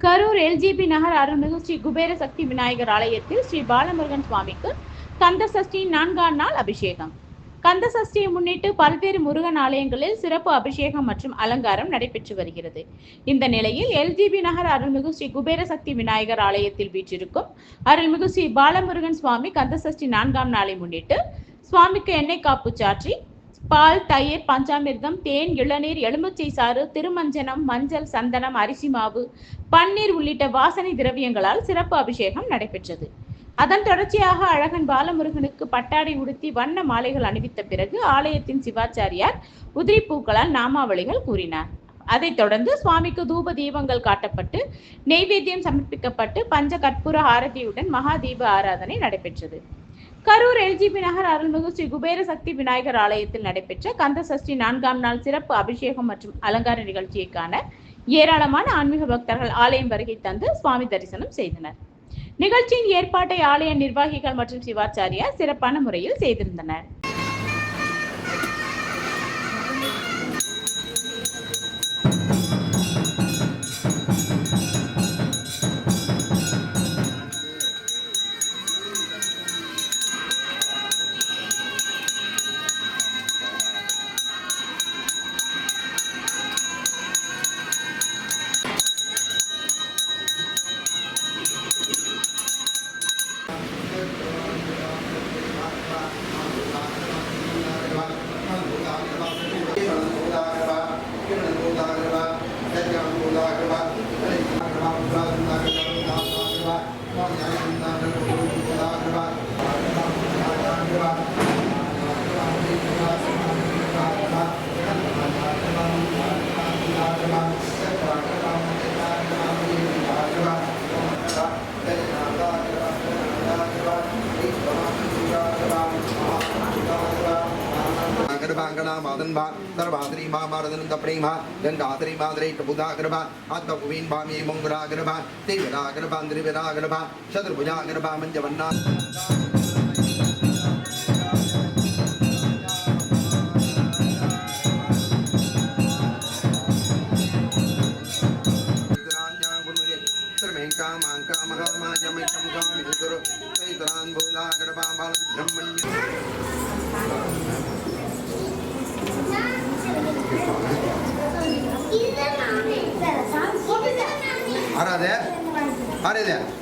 Karur LGP நகர் அருள்மிகு ஸ்ரீ குபேர சக்தி விநாயகர் ஆலயத்தில் ஸ்ரீ பாலமுருகன் சுவாமிக்கு கந்த சஷ்டி 4ஆம் நாள் அபிஷேகம். கந்த சஷ்டியை முன்னிட்டு பல்வேறு முருகன் ஆலயங்களில் சிறப்பு அபிஷேகம் மற்றும் அலங்காரம் நடைபெற்று வருகிறது. இந்த நிலையில் எல்ஜிபி நகர் அருள்மிகு ஸ்ரீ குபேர சக்தி விநாயகர் ஆலயத்தில் வீற்றிருக்கும் அருள்மிகு ஸ்ரீ பாலமுருகன் சுவாமி கந்த சஷ்டி 4ஆம் நாளை முன்னிட்டு சுவாமிக்கு எண்ணெய் காப்பு சாற்றி பால், தயிர், பஞ்சாமிர்தம், தேன், இளநீர், எலுமிச்சை சாறு, திருமஞ்சனம், மஞ்சள், சந்தனம், அரிசி மாவு, பன்னீர் உள்ளிட்ட வாசனை திரவியங்களால் சிறப்பு அபிஷேகம் நடைபெற்றது. அதன் தொடர்ச்சியாக அழகன் பாலமுருகனுக்கு பட்டாடை உடுத்தி வண்ண மாலைகள் அணிவித்த பிறகு ஆலயத்தின் சிவாச்சாரியார் உதிரி பூக்களால் நாமாவளிகள் கூறினார். அதைத் தொடர்ந்து சுவாமிக்கு தூப தீபங்கள் காட்டப்பட்டு நெய்வேத்தியம் சமர்ப்பிக்கப்பட்டு பஞ்ச கற்பூர ஆரத்தியுடன் மகா தீப ஆராதனை நடைபெற்றது. கரூர் எல்ஜிபி நகர் அருள்மிகு ஸ்ரீ குபேர சக்தி விநாயகர் ஆலயத்தில் நடைபெற்ற கந்த சஷ்டி 4ஆம் நாள் சிறப்பு அபிஷேகம் மற்றும் அலங்கார நிகழ்ச்சியை காண ஏராளமான ஆன்மீக பக்தர்கள் ஆலயம் வருகை தந்து சுவாமி தரிசனம் செய்தனர். நிகழ்ச்சியின் ஏற்பாட்டை ஆலய நிர்வாகிகள் மற்றும் சிவாச்சாரியார் சிறப்பான முறையில் செய்திருந்தனர். Madanba, Sarvatri Madan the Prima, then Datri Madre Kabuda Graba, Atapuvin Bami Mungura Graba, Tivara Graba, Drivera Graba, Shadrubuja Graba, and Javana. Are there?